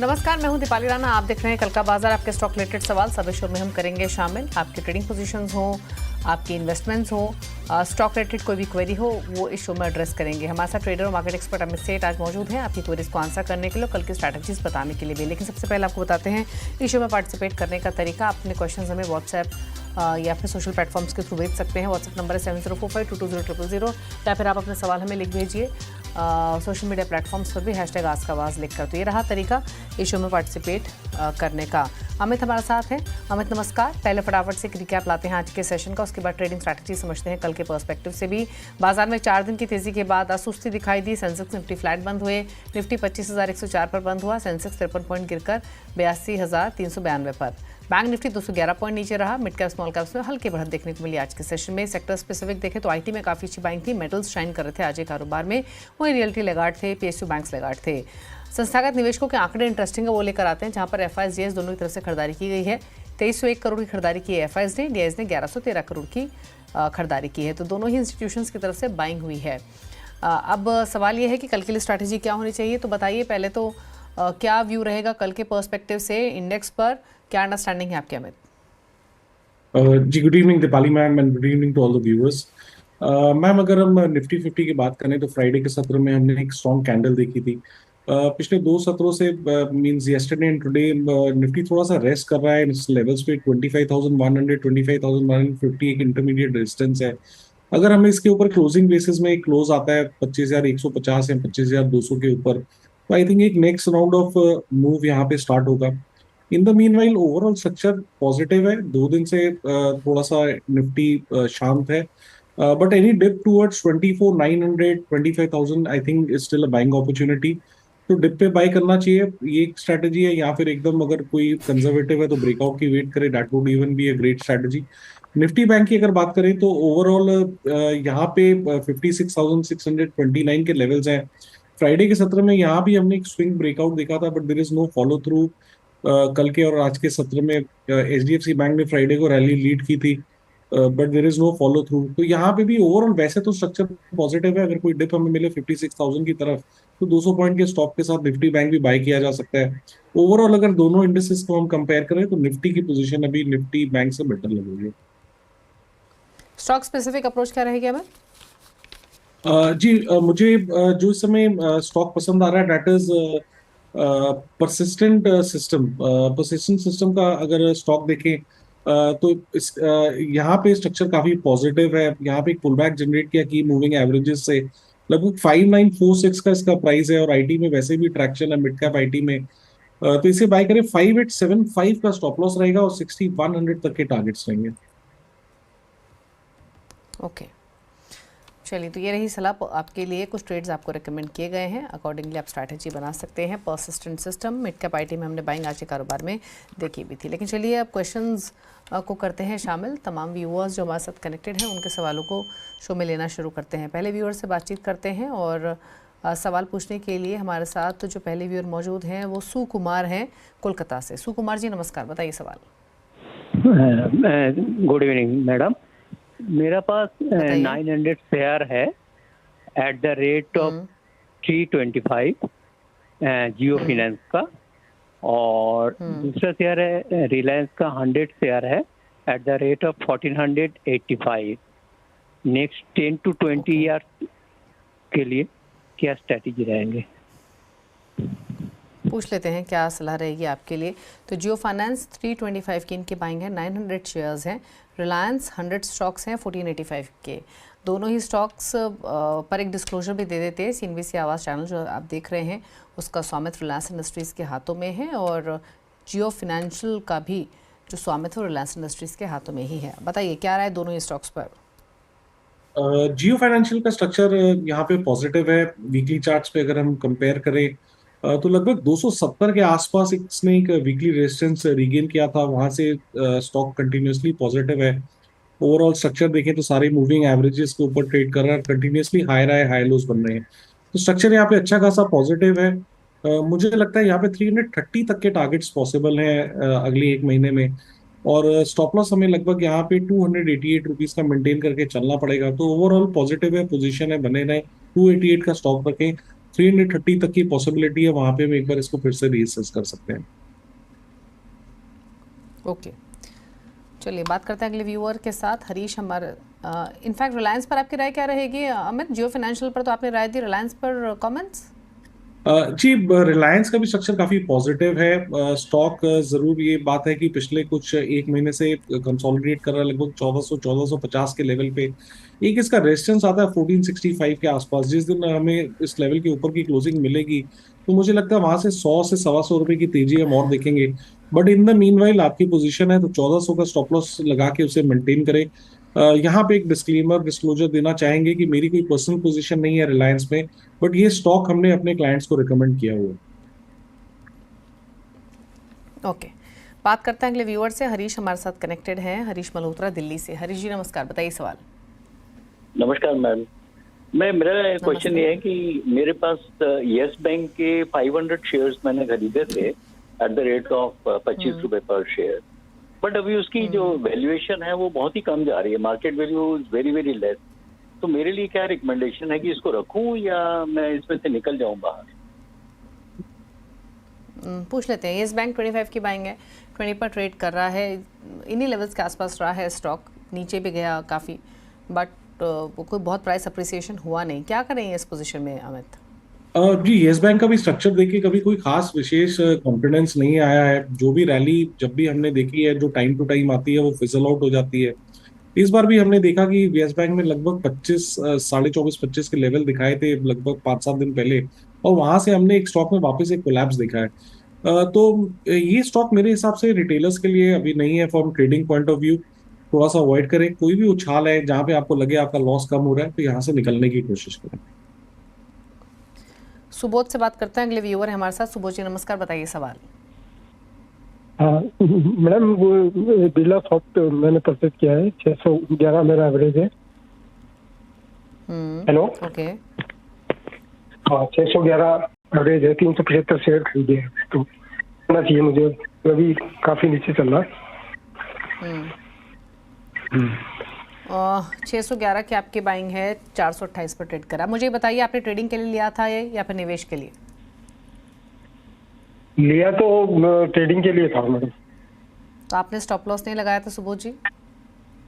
नमस्कार, मैं हूं दीपाली राणा। आप देख रहे हैं कल का बाजार। आपके स्टॉक रिलेटेड सवाल सब शो में हम करेंगे शामिल। आपकी ट्रेडिंग पोजीशंस हो, आपकी इन्वेस्टमेंट्स हो, स्टॉक रिलेटेड कोई भी क्वेरी हो, वो इस शो में एड्रेस करेंगे। हमारे साथ ट्रेडर और मार्केट एक्सपर्ट अमित सेठ आज मौजूद हैं आपकी क्वेरीज को आंसर करने के लिए, कल की स्ट्रैटेजीज बताने के लिए भी। लेकिन सबसे पहले आपको बताते हैं इस शो में पार्टिसिपेट करने का तरीका। अपने क्वेश्चन हमें व्हाट्सएप या फिर सोशल प्लेटफॉर्म्स के थ्रू भेज सकते हैं। व्हाट्सएप नंबर है 7045220000 या फिर आप अपने सवाल हमें लिख भेजिए सोशल मीडिया प्लेटफॉर्म्स पर भी #आज का आवाज़ लिखकर। तो ये रहा तरीका इस शो में पार्टिसिपेट करने का। अमित हमारे साथ हैं। अमित नमस्कार। पहले फटाफट से एक रिकैप लाते हैं आज के सेशन का, उसके बाद ट्रेडिंग स्ट्रैटेजी समझते हैं कल के पर्सपेक्टिव से भी। बाजार में 4 दिन की तेजी के बाद आज सुस्ती दिखाई दी। सेंसेक्स निफ्टी फ्लैट बंद हुए। निफ्टी 25,104 पर बंद हुआ। सेंसेक्स 53 पॉइंट गिरकर 82,392 पर। बैंक निफ्टी 211 पॉइंट नीचे रहा। मिड कैप स्मॉल कैप्स में हल्की बढ़त देखने को मिली आज के सेशन में। सेक्टर स्पेसिफिक देखें तो आईटी में काफ़ी अच्छी बाइंग थी। मेटल्स शाइन कर रहे थे आज के कारोबार में, वहीं रियल्टी लगार्ड थे, पीएसयू बैंक्स लगार्ड थे। संस्थागत निवेशकों के आंकड़े इंटरेस्टिंग है, वो लेकर आते हैं, जहां पर एफआईएस डीआईएस दोनों की तरफ से खरीदारी की गई है। 2301 करोड़ की खरीदारी की है एफआईएस ने, डीआईएस ने 1113 करोड़ की खरीदारी की है। तो दोनों ही इंस्टीट्यूशंस की तरफ से बाइंग हुई है। अब सवाल ये है कि कल के लिए स्ट्रैटेजी क्या होनी चाहिए, तो बताइए पहले तो क्या व्यू रहेगा कल के पर्सपेक्टिव से इंडेक्स पर, क्या अंडरस्टैंडिंग है आपके अमित? जी, good evening Deepali ma'am and good evening to all the viewers. Ma'am, अगर हम निफ्टी 50 की बात करें तो फ्राइडे के सत्र में हमने एक स्ट्रॉन्ग कैंडल देखी थी। पिछले 2 सत्रों से means yesterday and today Nifty थोड़ा सा रेस्ट कर रहा है इस लेवल्स पे। 25,100 25,150 एक इंटरमीडिएट रेजिस्टेंस है। अगर हमें इसके ऊपर क्लोजिंग बेसिस में एक क्लोज आता है 25,150 या 25,200 के ऊपर, तो आई थिंक एक नेक्स्ट राउंड ऑफ मूव यहाँ पे स्टार्ट होगा। In the meanwhile overall structure positive है। 2 दिन से थोड़ा सा निफ्टी शांत है, but any dip towards 24,900 25,000 I think is still a buying opportunity. तो डिप पे बाय करना चाहिए, ये एक स्ट्रैटेजी है। या फिर एकदम अगर कोई कंजर्वेटिव है तो ब्रेकआउट की वेट करे, that would even be a great strategy. Nifty bank की अगर बात करें तो ओवरऑल यहाँ पे 56,629 के लेवल्स हैं। फ्राइडे के सत्र में यहाँ भी हमने एक स्विंग ब्रेकआउट देखा था, but there is no follow through. कल के और आज के सत्र में एचडीएफसी बैंक ने फ्राइडे को रैली लीड की थी, but there is no follow through. तो यहाँ पे भी ओवरऑल वैसे तो स्ट्रक्चर पॉजिटिव है। अगर कोई डिप हमें मिले 56,000 की तरफ तो 200 पॉइंट के स्टॉप के साथ निफ्टी बैंक भी बाय किया जा सकता है। ओवरऑल अगर दोनों इंडेक्सेस को हम कंपेयर करें तो निफ्टी की पोजीशन अभी निफ्टी बैंक से बेटर लगेगी। स्टॉक स्पेसिफिक अप्रोच क्या रहेगी अमित? जी, मुझे जो इस समय स्टॉक पसंद आ रहा है दैट इज परसिस्टेंट सिस्टम का अगर स्टॉक देखें तो इस यहाँ पे स्ट्रक्चर काफी पॉजिटिव है। यहाँ पे एक पुलबैक जनरेट किया की मूविंग एवरेजेस से लगभग 5946 का इसका प्राइस है, और आईटी में वैसे भी ट्रैक्शन है मिड कैप आईटी में। तो इसे बाय करें। 5875 का स्टॉप लॉस रहेगा और 6100 तक के टारगेट्स रहेंगे। ओके, चलिए, तो ये रही सलाह आपके लिए। कुछ ट्रेड्स आपको रिकमेंड किए गए हैं, अकॉर्डिंगली आप स्ट्रैटेजी बना सकते हैं। Persistent system, mid cap IT में हमने बाइंग आज के कारोबार में देखी भी थी। लेकिन चलिए अब क्वेश्चंस को करते हैं शामिल। तमाम व्यूअर्स जो हमारे साथ कनेक्टेड हैं उनके सवालों को शो में लेना शुरू करते हैं। पहले व्यूअर से बातचीत करते हैं और सवाल पूछने के लिए हमारे साथ जो पहले व्यूअर मौजूद हैं वो सुकुमार हैं कोलकाता से। सुकुमार जी नमस्कार, बताइए सवाल। Good evening madam. मेरा पास बताइए। 900 शेयर है at the rate of 325 Jio finance का, और दूसरा शेयर है रिलायंस का 100 शेयर है at the rate of 1485। Next 10 to 20 year के लिए क्या स्ट्रेटेजी रहेंगे? पूछ लेते हैं क्या सलाह रहेगी आपके लिए। तो जियो फाइनेंस 325 की इनकी बाइंग है, 900 शेयर्स हैं। रिलायंस 100 स्टॉक्स हैं 1485 के। दोनों ही स्टॉक्स पर एक डिस्क्लोजर भी दे देते हैं। सीएनबीसी आवाज़ चैनल जो आप देख रहे हैं उसका स्वामित्व रिलायंस इंडस्ट्रीज़ के हाथों में है, और जियो फाइनेंशियल का भी जो स्वामित्व रिलायंस इंडस्ट्रीज़ के हाथों में ही है। बताइए क्या राय दोनों ही स्टॉक्स पर? जियो फाइनेंशियल का स्ट्रक्चर यहाँ पे पॉजिटिव है। वीकली चार्ट्स पे अगर हम कंपेयर करें तो लगभग 270 के आसपास इसने एक वीकली रेजिस्टेंस रिगेन किया था, वहां से स्टॉक कंटिन्यूअसली पॉजिटिव है। ओवरऑल स्ट्रक्चर देखें तो सारे मूविंग एवरेजेस के ऊपर ट्रेड कर रहा है, कंटिन्यूअसली हाई लोज बन रहे हैं। तो स्ट्रक्चर यहाँ पे अच्छा खासा पॉजिटिव है। मुझे लगता है यहाँ पे 330 तक के टारगेट्स पॉसिबल हैं अगले एक महीने में। और स्टॉप लॉस हमें लगभग यहाँ पे 288 रुपीज का मेंटेन करके चलना पड़ेगा। तो ओवरऑल पॉजिटिव है, पोजीशन है, बने रहे। 288 का स्टॉप रखें। 330 तक की पॉसिबिलिटी है, वहां पे हम एक बार इसको फिर से रीअसेस कर सकते हैं। ओके, चलिए बात करते हैं अगले व्यूअर के साथ, हरीश हमारे। इनफैक्ट रिलायंस पर आपकी राय क्या रहेगी अमित? जियो फाइनेंशियल पर तो आपने राय दी, रिलायंस पर कमेंट्स? जी, रिलायंस का भी स्ट्रक्चर काफी पॉजिटिव है। स्टॉक जरूर ये बात है कि पिछले कुछ एक महीने से कंसोलिडेट कर रहा है लगभग 1450 के लेवल पे। एक इसका रेजिस्टेंस आता है 1465 के आसपास। जिस दिन हमें इस लेवल के ऊपर की क्लोजिंग मिलेगी तो मुझे लगता है वहां से 100 से ₹125 की तेजी हम और देखेंगे। बट इन द मीनवाइल आपकी पोजीशन है तो 1400 का स्टॉप लॉस लगा के उसे मेंटेन करें। यहाँ पे एक डिस्क्लेमर डिस्क्लोजर देना चाहेंगे कि मेरी कोई पर्सनल पोजीशन नहीं है रिलायंस में, बट ये स्टॉक हमने अपने क्लाइंट्स को रिकमेंड किया हुआ है। ओके, बात करते हैं अगले व्यूअर से। हरीश हमारे साथ कनेक्टेड हैं, हरीश मल्होत्रा दिल्ली से। हरीश जी नमस्कार, बताइए सवाल। नमस्कार मैम। मेरा क्वेश्चन ये है कि मेरे पास यस बैंक के 500 शेयर्स मैंने खरीदे थे एट द रेट ऑफ 25 रुपए पर शेयर, बट अभी उसकी जो वैल्यूएशन है वो बहुत ही कम जा रही है, market value is very very less. तो मेरे लिए क्या रिकमेंडेशन है कि इसको रखूं या मैं इसमें से निकल जाऊं बाहर? पूछ लेते हैं। येस बैंक 25 की बाइंग है, 20 पर ट्रेड कर रहा है, इन्हीं लेवल्स के आसपास रहा है स्टॉक, नीचे भी गया काफ़ी, बट वो कोई बहुत प्राइस अप्रिसिएशन हुआ नहीं। क्या करें इस पोजीशन में अमित? जी, येस बैंक का भी स्ट्रक्चर देखिए कभी कोई खास विशेष कॉन्फिडेंस नहीं आया है। जो भी रैली जब भी हमने देखी है जो टाइम टू टाइम आती है वो फिजल आउट हो जाती है। इस बार भी हमने देखा कि येस बैंक ने लगभग 24.5 के लेवल दिखाए थे लगभग 5-7 दिन पहले, और वहां से हमने एक स्टॉक में वापस एक कोलैप्स देखा है। तो ये स्टॉक मेरे हिसाब से रिटेलर्स के लिए अभी नहीं है from trading point of view. थोड़ा सा अवॉइड करें। कोई भी उछाल है जहां पे आपको लगे आपका लॉस कम हो रहा है तो यहाँ से निकलने की कोशिश करें। सुबोध से बात करते हैं, अगले व्यूअर है हमारे साथ। सुबोध जी नमस्कार, बताइए सवाल। हाँ मैडम, वो बिरला सॉफ्ट मैंने परचेज किया है, 611 मेरा एवरेज है। हेलो, ओके, हाँ 611 एवरेज है, 375 शेयर खरीदे हैं, तो होना चाहिए मुझे, अभी काफी नीचे चल रहा है। 611 की आपकी बाइंग है, 428 पर ट्रेड करा। मुझे बताइए आपने ट्रेडिंग के लिए लिया था ये या फिर निवेश के लिए? लिया तो ट्रेडिंग के लिए था मैडम। तो आपने स्टॉप लॉस नहीं लगाया था सुबोध जी?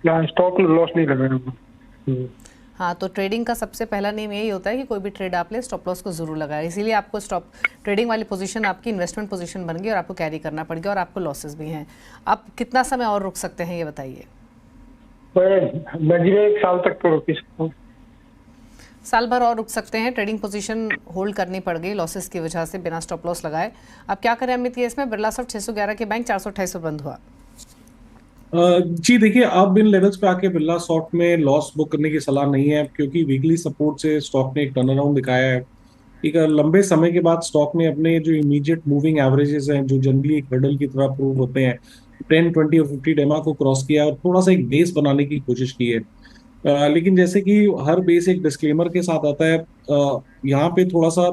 ना, स्टॉप लॉस नहीं लगाया। हाँ, तो ट्रेडिंग का सबसे पहला नियम यही होता है कि कोई भी ट्रेड आप ले स्टॉप लॉस को जरूर लगाए। इसीलिए आपको स्टॉप ट्रेडिंग वाली पोजीशन आपकी इन्वेस्टमेंट पोजीशन बन गई और आपको कैरी करना पड़ गया और आपको लॉसेस भी हैं। आप कितना समय और रुक सकते हैं ये बताइए? मैं 1 साल तक तो रुक सकता हूँ। साल भर और रुक सकते हैं। ट्रेडिंग पोजीशन होल्ड करनी पड़ गई लॉसेस की वजह से बिना स्टॉप लॉस लगाए। अब क्या करें अमित? ये इसमें बिरला सॉफ्ट 611 के बैंक 428 पर बंद हुआ। जी देखिए, अब इन लेवल्स पे आके बिरला सॉफ्ट में लॉस बुक करने की सलाह नहीं है, क्योंकि वीकली सपोर्ट से स्टॉक ने एक टर्न अराउंड दिखाया है। एक लंबे समय के बाद स्टॉक ने अपने जो इमीडिएट मूविंग एवरेजेस हैं जो जनरली एक हर्डल की तरह प्रूव होते हैं 10, 20 और 50 डेमा को क्रॉस किया और थोड़ा सा एक बेस बनाने की कोशिश की है। लेकिन जैसे कि हर बेस एक डिस्क्लेमर के साथ आता है, यहाँ पे थोड़ा सा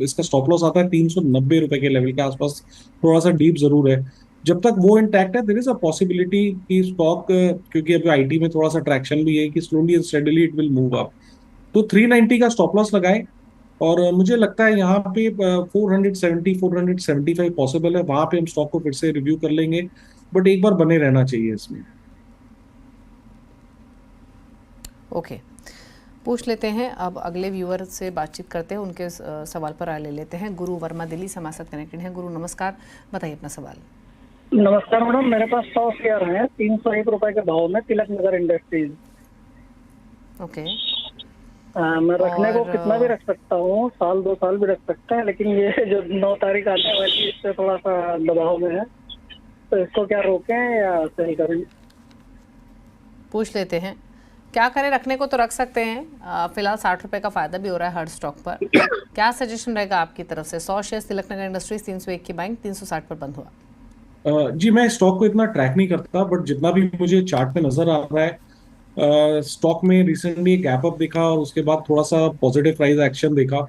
इसका स्टॉप लॉस आता है 390 रुपए के लेवल के आसपास। थोड़ा सा डीप जरूर है। जब तक वो इंटैक्ट है देयर इज अ पॉसिबिलिटी कि स्टॉक, क्योंकि अभी आईटी में थोड़ा सा ट्रैक्शन भी है कि slowly and steadily it will move up, तो 390 का स्टॉप लॉस लगाएं। और मुझे लगता है यहाँ पे 470 475 पॉसिबल है, वहां पे हम स्टॉक को फिर से रिव्यू कर लेंगे, बट एक बार बने रहना चाहिए इसमें। ओके, पूछ लेते हैं अब अगले व्यूअर से बातचीत करते हैं, उनके सवाल पर राय ले लेते हैं। गुरु वर्मा दिल्ली से हमारे साथ कनेक्टेड हैं। गुरु नमस्कार, बताइए अपना सवाल। नमस्कार मैडम, मेरे पास 100 शेयर हैं 301 रुपए के भाव में, तिलक नगर इंडस्ट्रीज। ओके, मैं रखने को और, कितना भी रख सकता हूँ, साल 2 साल भी रख सकता है, लेकिन ये जो 9 तारीख आने वाली है इससे थोड़ा सा दबाव में है, तो इसको क्या रोकें या सही करें? पूछ लेते हैं क्या करें। रखने को तो रख सकते हैं, फिलहाल 60 रुपए का फायदा भी हो रहा है हर स्टॉक पर। क्या सजेशन रहेगा आपकी तरफ से? 100 शेयर तिलक नगर इंडस्ट्रीज 301 की बाइंग 360 पर बंद हुआ। जी, मैं स्टॉक को इतना ट्रैक नहीं करता, बट जितना भी मुझे चार्ट पे नजर आ रहा है, स्टॉक में रिसेंटली एक गैप अप देखा और उसके बाद थोड़ा सा पॉजिटिव प्राइस एक्शन देखा।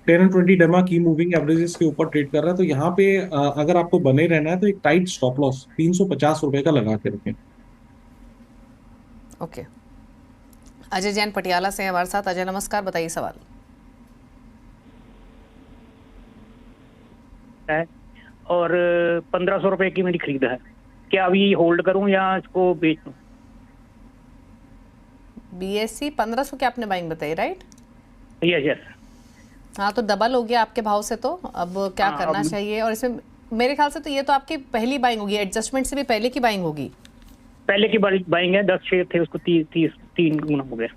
10 और 20 डेमा की मूविंग एवरेजेस के ऊपर ट्रेड कर रहा है, तो यहाँ पे अगर आपको बने रहना है तो एक टाइट स्टॉप लॉस 350 रुपए का लगा के रखें। ओके, अजय जैन पटियाला से हमारे साथ। अजय नमस्कार, बताइए सवाल। रखा है और 1500 रुपए की मेरी खरीद है। क्या अभी होल्ड करूं या इसको बेच दूं? BSE 1500 की आपने बाइंग बताई, राइट? Yes yes. हाँ, तो डबल हो गया आपके भाव से, तो अब क्या हाँ, करना चाहिए? और इसमें मेरे ख्याल से तो ये तो आपकी पहली बाइंग होगी, एडजस्टमेंट से भी पहले की बाइंग होगी। पहले की बाइंग है, 10 शेयर थे, उसको 3 गुना हो गया।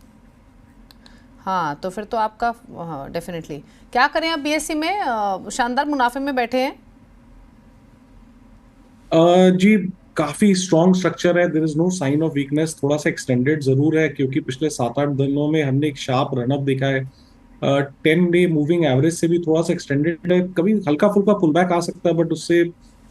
हाँ, तो फिर तो आपका, हाँ डेफिनेटली। क्या करें आप BSE में? शानदार मुनाफे में बैठे हैं। जी, काफी स्ट्रॉन्ग स्ट्रक्चर है, there is no sign of weakness. थोड़ा सा एक्सटेंडेड जरूर है क्योंकि पिछले 7-8 दिनों में हमने एक शार्प रनअप देखा है। 10 डे मूविंग एवरेज से भी थोड़ा सा एक्सटेंडेड है, कभी हल्का फुल्का पुल बैक आ सकता है, बट उससे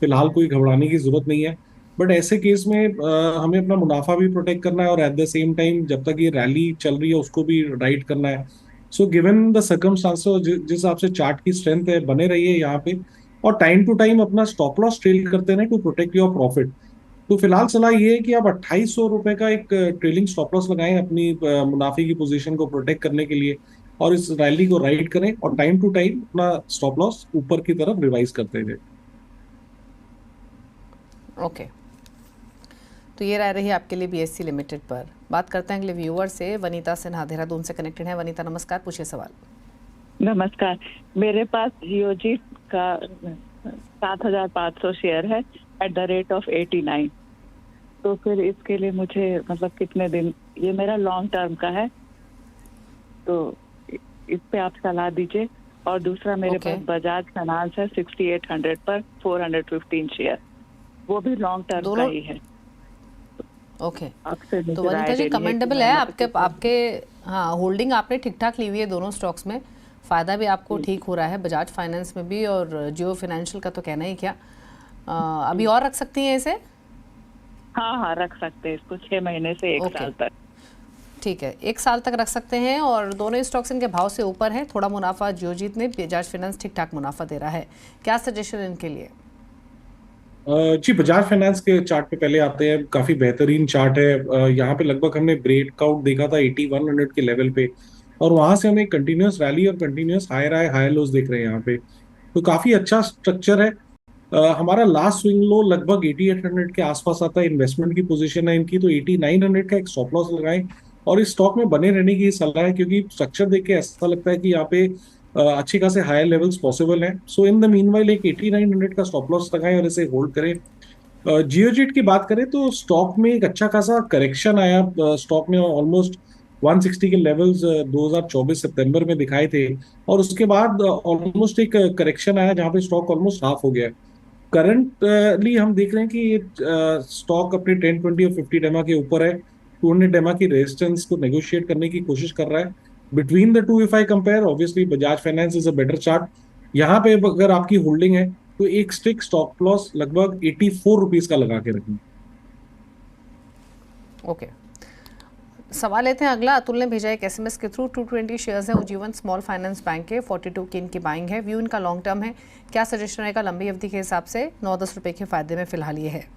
फिलहाल कोई घबराने की जरूरत नहीं है। बट ऐसे केस में हमें अपना मुनाफा भी प्रोटेक्ट करना है और एट द सेम टाइम जब तक ये रैली चल रही है उसको भी राइड करना है। सो गिवन द सर्कमस्टांसेस, जिस हिसाब से चार्ट की स्ट्रेंथ है, बने रहिए यहाँ पे और टाइम टू टाइम अपना स्टॉप लॉस ट्रेल करते रहें टू प्रोटेक्ट योर प्रॉफिट। तो फिलहाल सलाह ये है कि आप 2800 रुपए का एक ट्रेलिंग स्टॉप लॉस लगाएं अपनी मुनाफे की पोजीशन को प्रोटेक्ट करने के लिए और इस रैली को राइड करें और टाइम टू टाइम अपना स्टॉप लॉस ऊपर की तरफ रिवाइज करते जाए। ओके, तो ये राय रही आपके लिए BSE लिमिटेड पर। बात करते हैं अगले व्यूअर से। वनीता सिन्हा देहरादून से कनेक्टेड है। वनीता नमस्कार, पूछिए सवाल। नमस्कार, मेरे पास जियोजीत का 7500 शेयर है एट द रेट ऑफ 89। तो फिर इसके लिए मुझे मतलब कितने दिन, ये मेरा लॉन्ग टर्म का है, तो इस पे आप सलाह दीजिए। और दूसरा मेरे पास बजाज फाइनेंस है 6800 पर 415 शेयर, वो भी लॉन्ग टर्म का ही है। ओके, तो वनीता जी कमेंडेबल है आपके हाँ, होल्डिंग आपने ठीक ठाक ली हुई है दोनों स्टॉक्स में, फायदा भी आपको ठीक हो रहा है, बजाज फाइनेंस में भी और जियो फाइनेंशियल का तो कहना ही क्या। अभी और रख सकती हैं इसे? हाँ, रख सकते हैं इसको 6 महीने से 1 साल तक। ठीक है, 1 साल तक रख सकते हैं और दोनों स्टॉक्स इनके भाव से ऊपर हैं। थोड़ा मुनाफा जियोजीत ने, बजाज फाइनेंस ठीक ठाक मुनाफा दे रहा है। क्या सजेशन इनके लिए? जी, बजाज फाइनेंस के चार्ट पे पहले आते हैं। काफी बेहतरीन चार्ट है। यहाँ पे लगभग हमने ब्रेकआउट देखा था 8100 के लेवल पे और वहां से हमें कंटिन्यूअस रैली और कंटिन्यूअस हाई लोज देख रहे हैं यहाँ पे। तो काफी अच्छा स्ट्रक्चर है। हमारा लास्ट स्विंग लो लगभग 8800 के आसपास आता है। इन्वेस्टमेंट की पोजीशन है इनकी, तो 8900 का एक स्टॉप लॉस लगाएं और इस स्टॉक में बने रहने की सलाह है क्योंकि स्ट्रक्चर देख के ऐसा लगता है कि यहाँ पे अच्छी खासे हायर लेवल्स पॉसिबल हैं। सो इन द मीनवाइल एक 8900 का स्टॉप लॉस लगाएं और इसे होल्ड करें। जियोजीत की बात करें तो स्टॉक में एक अच्छा खासा करेक्शन आया। स्टॉक में ऑलमोस्ट 160 के लेवल्स 2024 सितंबर में दिखाए थे और उसके बाद ऑलमोस्ट एक करेक्शन आया जहां पे स्टॉक ऑलमोस्ट हाफ हो गया। करंटली हम देख रहे हैं कि ये स्टॉक अपने 10, 20 और 50 डेमा के ऊपर है। 200 डेमा की रेजिस्टेंस को नेगोशिएट करने की कोशिश कर रहा है। Between the two if I compare, obviously Bajaj finance is a better chart. यहाँ पे अगर आपकी होल्डिंग है तो एक स्टिक स्टॉप लॉस लगभग 84 रुपीज का लगा के रखें। ओके, सवाल लेते हैं अगला। अतुल ने भेजा एक SMS के थ्रू। 220 शेयर्स है उज्जीवन स्मॉल फाइनेंस बैंक के, 42 की इनकी बाइंग है। व्यू इनका लॉन्ग टर्म है, क्या सजेशन रहेगा लंबी अवधि के हिसाब से? 9-10 रुपए के फायदे में फिलहाल ये है।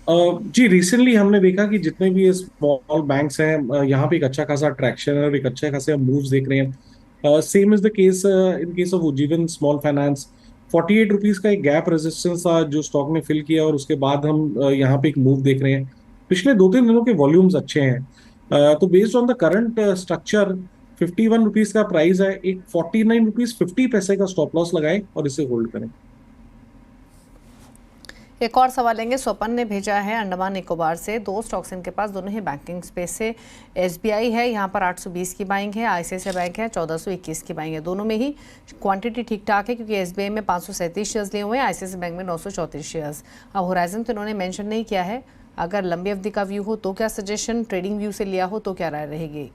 जी, रिसेंटली हमने देखा कि जितने भी ये स्मॉल बैंक्स हैं यहाँ पे एक अच्छा खासा ट्रैक्शन है और एक अच्छे खासे मूव्स देख रहे हैं। Same is the case in case of Ujjivan small finance. 48 rupees का एक गैप रेजिस्टेंस था जो स्टॉक ने फिल किया और उसके बाद हम यहाँ पे एक मूव देख रहे हैं। पिछले 2-3 दिनों के वॉल्यूम्स अच्छे हैं। तो based on the current structure 51 rupees का प्राइस है। एक 49 रुपीज 50 पैसे का स्टॉप लॉस लगाएं और इसे होल्ड करें। एक और सवाल लेंगे। स्वपन ने भेजा है अंडमान निकोबार से। 2 स्टॉक्स इनके पास, दोनों ही बैंकिंग स्पेस से। SBI है, यहाँ पर 820 की बाइंग है। ICICI बैंक है 1421 की बाइंग है। दोनों में ही क्वांटिटी ठीक ठाक है क्योंकि SBI में 537 शेयर्स लिए हुए हैं, ICICI बैंक में 934 शेयर्स। अब होराइजन तो इन्होंने मेंशन नहीं किया है। अगर लंबी अवधि का व्यू हो तो क्या सजेशन, ट्रेडिंग व्यू से लिया हो तो क्या राय रहेगी?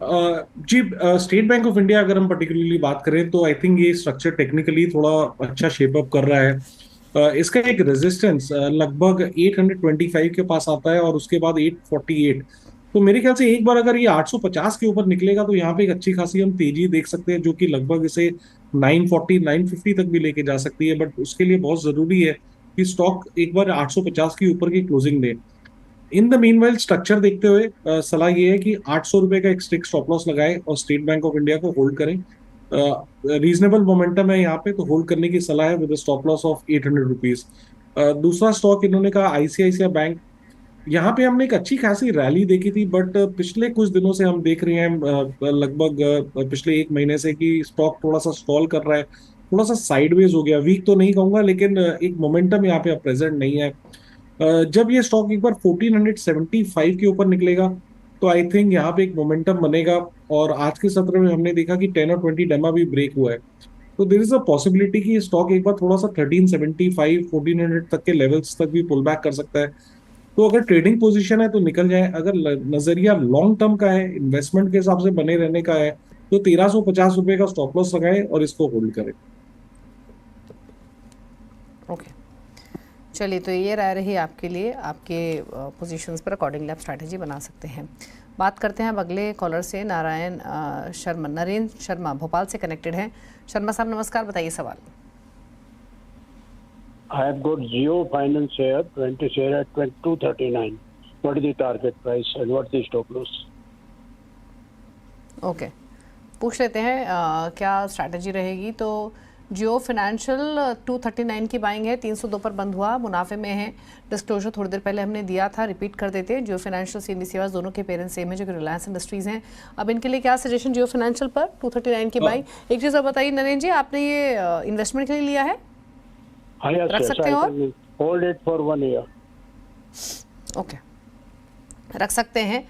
जी, स्टेट बैंक ऑफ इंडिया अगर हम पर्टिकुलरली बात करें तो आई थिंक ये स्ट्रक्चर टेक्निकली थोड़ा अच्छा शेप अप कर रहा है। इसका एक रेजिस्टेंस लगभग 825 के पास आता है और उसके बाद 848। तो मेरे ख्याल से एक बार अगर ये 850 के ऊपर निकलेगा तो यहाँ पे एक अच्छी खासी हम तेजी देख सकते हैं जो कि लगभग इसे 940, 950 तक भी लेके जा सकती है। बट उसके लिए बहुत जरूरी है कि स्टॉक एक बार 850 के ऊपर की closing they. In the meanwhile structure देखते हुए सलाह ये है कि 800 रुपए का एक स्टिक स्टॉप लॉस लगाएं और स्टेट बैंक ऑफ इंडिया को होल्ड करें। रीजनेबल मोमेंटम है यहाँ पे, तो होल्ड करने की सलाह है with stop loss of 800 rupees. दूसरा स्टॉक इन्होंने कहा आईसीआईसीआई बैंक। यहाँ पे हमने एक अच्छी खासी रैली देखी थी, बट पिछले कुछ दिनों से हम देख रहे हैं लगभग पिछले एक महीने से कि स्टॉक थोड़ा सा स्टॉल कर रहा है, थोड़ा सा साइडवेज हो गया। वीक तो नहीं कहूंगा, लेकिन एक मोमेंटम यहाँ पे प्रेजेंट नहीं है। जब ये स्टॉक एक बार 1475 के ऊपर निकलेगा तो आई थिंक यहाँ पे एक मोमेंटम बनेगा। और आज के सत्र में हमने देखा कि 10 और 20 डेमा भी ब्रेक हुआ है, तो देर इज अ पॉसिबिलिटी कि स्टॉक एक बार थोड़ा सा 1375 1400 तक के लेवल्स तक भी पुल बैक कर सकता है। तो अगर ट्रेडिंग पोजीशन है तो निकल जाए, अगर नजरिया लॉन्ग टर्म का है, इन्वेस्टमेंट के हिसाब से बने रहने का है, तो 1350 रुपए का स्टॉप लॉस लगाए और इसको होल्ड करें। ओके, चलिए, तो ये राय रही आपके लिए, आपके पोजीशंस पर अकॉर्डिंगली आप स्ट्रैटेजी बना सकते हैं। बात करते हैं अब अगले कॉलर से, नारायण शर्मा, नरेंद्र शर्मा भोपाल से कनेक्टेड हैं। शर्मा साहब नमस्कार, बताइए सवाल। I have got Jio Finance share, 20 share at 239. What is the target price and what is the stop loss? Okay, पूछ लेते हैं क्या स्ट्रैटेजी रहेगी। तो जियो फाइनेंशियल 239 की बाइंग है, 302 पर बंद हुआ, मुनाफे में है। डिस्क्लोजर थोड़ी देर पहले हमने दिया था, रिपीट कर देते हैं। जियो फाइनेंशियल सीएमबी सेवास दोनों के पेरेंट सेम है, जो कि रिलायंस इंडस्ट्रीज हैं। अब इनके लिए क्या सजेशन जियो फाइनेंशियल पर 239 की बाइंग। एक चीज़ और बताइए नरेंद्र जी, आपने ये इन्वेस्टमेंट के लिए लिया है? हाँ, yes, रख सकते हैं और hold it for 1 year. Okay, रख सकते हैं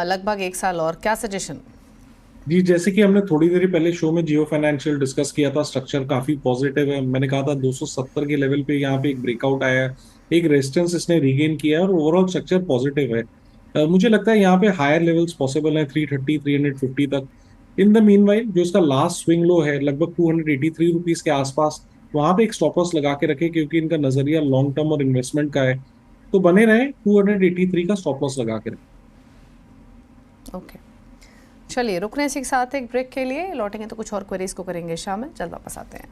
लगभग 1 साल और। क्या सजेशन? जी, जैसे कि हमने थोड़ी देर पहले शो में जियो फाइनेंशियल डिस्कस किया था, स्ट्रक्चर काफी पॉजिटिव है। मैंने कहा था 270 के लेवल पे यहाँ पे एक ब्रेकआउट आया है, एक रेजिस्टेंस इसने रीगेन किया है और ओवरऑल स्ट्रक्चर पॉजिटिव है। मुझे लगता है यहाँ पे हायर लेवल्स पॉसिबल हैं, 330 350 तक। इन द मीनवाइल जो इसका लास्ट स्विंग लो है लगभग 283 रुपीज के आसपास, वहां पे एक स्टॉप लॉस लगा के रखे, क्योंकि इनका नजरिया लॉन्ग टर्म और इन्वेस्टमेंट का है। तो बने रहे 283 का स्टॉप लॉस लगा के रखे। ओके, चलिए, रुकने से एक साथ एक ब्रेक के लिए, लौटेंगे तो कुछ और क्वेरीज को करेंगे शामिल। जल्द वापस आते हैं।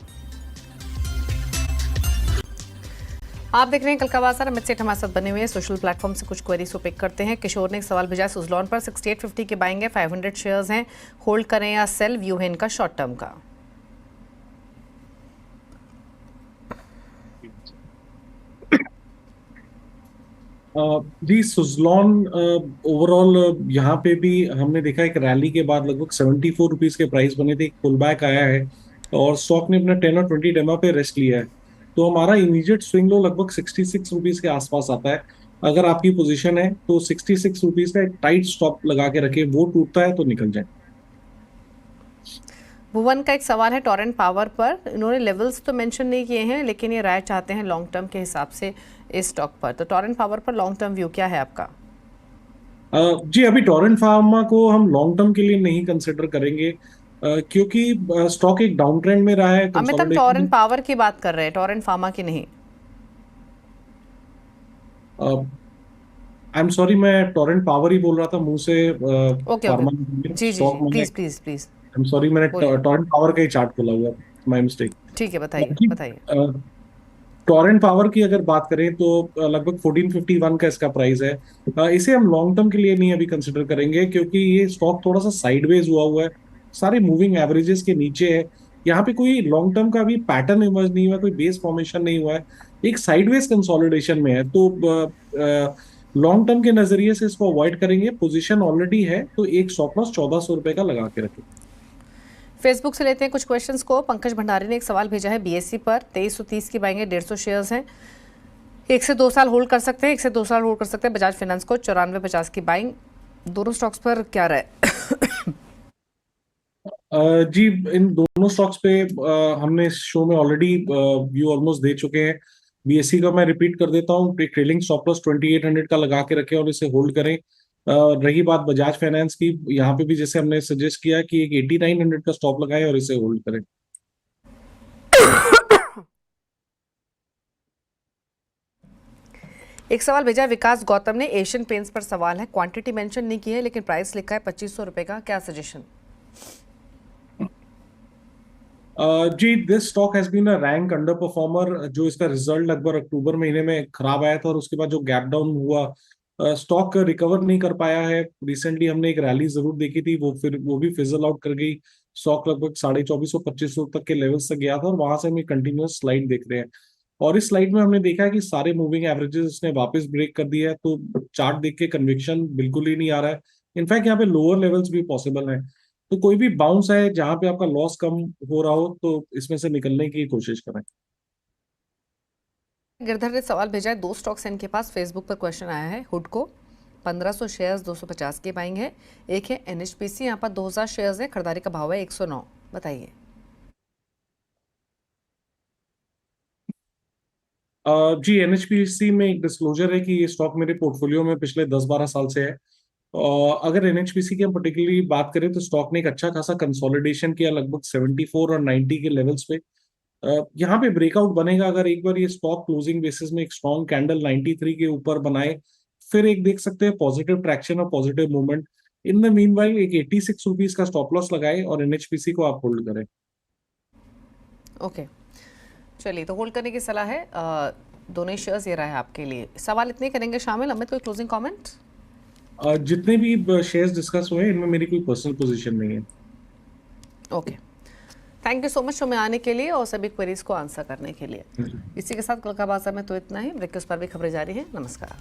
आप देख रहे हैं कल का बाजार। अमित सेठ हमारे साथ बने हुए हैं, सोशल प्लेटफॉर्म से कुछ क्वेरीज को पिक करते हैं। किशोर ने एक सवाल भेजा, सुजलॉन पर 6850 के बाइंग है, 500 शेयर्स हैं, होल्ड करें या सेल, व्यू है इनका शॉर्ट टर्म का। जी, सुजलॉन ओवरऑल यहाँ पे भी हमने देखा एक रैली के बाद लगभग 74 रुपीज के प्राइस बने थे, एक पुल बैक आया है और स्टॉक ने अपना 10 और 20 डेमा पे रेस्ट लिया है। तो हमारा इमीडिएट स्विंग लो लगभग 66 रुपीज के आसपास आता है। अगर आपकी पोजीशन है तो 66 रुपीज का एक टाइट स्टॉप लगा के रखे, वो टूटता है तो निकल जाए। भुवन का एक सवाल है टोरेंट पावर पर। इन्होंने लेवल्स तो मेंशन नहीं किए हैं, लेकिन ये राय चाहते हैं लॉन्ग टर्म के हिसाब से इस स्टॉक पर। तो टोरेंट पावर पर लॉन्ग टर्म व्यू क्या है आपका? जी, अभी टोरेंट फार्मा को हम लॉन्ग टर्म के लिए नहीं कंसिडर करेंगे, क्योंकि स्टॉक एक डाउन ट्रेंड में रहा है। अमित, हम टोरेंट पावर की बात कर रहे हैं, टोरेंट फार्मा की नहीं। आई एम सॉरी, मैं टोरेंट पावर ही बोल रहा था मुंह से। ओके, फार्मा जी जी, please please please. I am sorry, मैंने टोरेंट पावर का ही चार्ट खोला हुआ, माय मिस्टेक। ठीक है, बताइए बताइए। टोरेंट पावर की अगर बात करें तो लगभग 1451 का इसका प्राइस है। इसे हम लॉन्ग टर्म के लिए नहीं अभी कंसिडर करेंगे, क्योंकि ये स्टॉक थोड़ा सा साइडवेज हुआ है, सारे मूविंग एवरेजेस के नीचे है। यहाँ पे कोई लॉन्ग टर्म का भी पैटर्न इमर्ज नहीं हुआ, कोई बेस फॉर्मेशन नहीं हुआ है, एक साइडवेज कंसोलिडेशन में है। तो लॉन्ग टर्म के नजरिए से इसको अवॉइड करेंगे। पोजीशन ऑलरेडी है तो एक स्टॉप लॉस 1400 रुपए का लगा के रखें। फेसबुक से लेते हैं कुछ क्वेश्चंस को। पंकज भंडारी ने एक सवाल भेजा है, बीएससी पर 2330 की बाइंग है, 150 शेयर्स हैं, 1 से 2 साल होल्ड कर सकते हैं, 1 से 2 साल होल्ड कर सकते हैं। बजाज फाइनेंस को 9450 की बाइंग, दोनों स्टॉक्स पर क्या राय? जी, इन दोनों स्टॉक्स पे हमने इस शो में ऑलरेडी व्यू ऑलमोस्ट दे चुके हैं। बीएससी का मैं रिपीट कर देता हूँ, ट्रेलिंग स्टॉप लॉस 2800 का लगा के रखें और इसे होल्ड करें। रही बात बजाज फाइनेंस की, यहाँ पे भी जैसे हमने सजेस्ट किया कि एक 8900 का स्टॉप लगाएं और इसे होल्ड करें। एक सवाल भेजा है विकास गौतम ने, एशियन पेंट्स पर सवाल है, क्वांटिटी मेंशन नहीं की है लेकिन प्राइस लिखा है 2500 रुपए का, क्या सजेशन? जी, this stock has been a rank underperformer. जो इसका रिजल्ट लगभग अक्टूबर महीने में खराब आया था और उसके बाद जो गैप डाउन हुआ स्टॉक रिकवर नहीं कर पाया है। रिसेंटली हमने एक रैली जरूर देखी थी, वो भी फिजल आउट कर गई। स्टॉक लगभग 2400-2500 तक के लेवल्स तक गया था और वहां से हम कंटिन्यूअस स्लाइड देख रहे हैं। और इस स्लाइड में हमने देखा है कि सारे मूविंग एवरेजेस इसने वापस ब्रेक कर दिया है, तो चार्ट देख के कन्विक्शन बिल्कुल ही नहीं आ रहा है। इनफैक्ट यहाँ पे लोअर लेवल्स भी पॉसिबल है। तो कोई भी बाउंस है जहां पे आपका लॉस कम हो रहा हो तो इसमें से निकलने की कोशिश करें। गिरधर ने सवाल भेजा है, 2 स्टॉक्स इनके पास। फेसबुक पर क्वेश्चन आया है। हुड को 1500 शेयर्स 250 के बाइंग है। एक है एनएचपीसी, यहाँ पर 2000 शेयर्स है, खरीदारी का भाव है 109। बताइए। जी, एनएचपीसी में एक डिस्क्लोजर है कि ये स्टॉक मेरे पोर्टफोलियो में पिछले 10-12 साल से है। अगर एनएचपीसी की हम पर्टिकुलरली बात करें तो स्टॉक ने एक अच्छा खासा कंसोलिडेशन किया लगभग 74 और 90 के लेवल्स पे। यहाँ पे ब्रेकआउट बनेगा अगर एक बार ये स्टॉक क्लोजिंग बेसिस में एक स्ट्रॉन्ग कैंडल 93 के ऊपर बनाए, फिर एक देख सकते हैं पॉजिटिव ट्रैक्शन और positive movement. In the meanwhile एक 86 रुपीज का स्टॉप लॉस लगाए और एनएचपीसी को आप होल्ड करें। ओके, चलिए, तो होल्ड करने की सलाह है। दोनों शेयर्स ये रहा है आपके लिए। सवाल इतने करेंगे शामिल। अमित, कोई क्लोजिंग कमेंट? जितने भी शेयर्स डिस्कस हुए इनमें मेरी कोई पर्सनल पोजीशन नहीं है। Okay, thank you so much show में आने के लिए और सभी क्वेरीज को आंसर करने के लिए। इसी के साथ कल का बाजार में तो इतना ही। ब्रेक के उस पर भी खबरें जारी हैं। नमस्कार।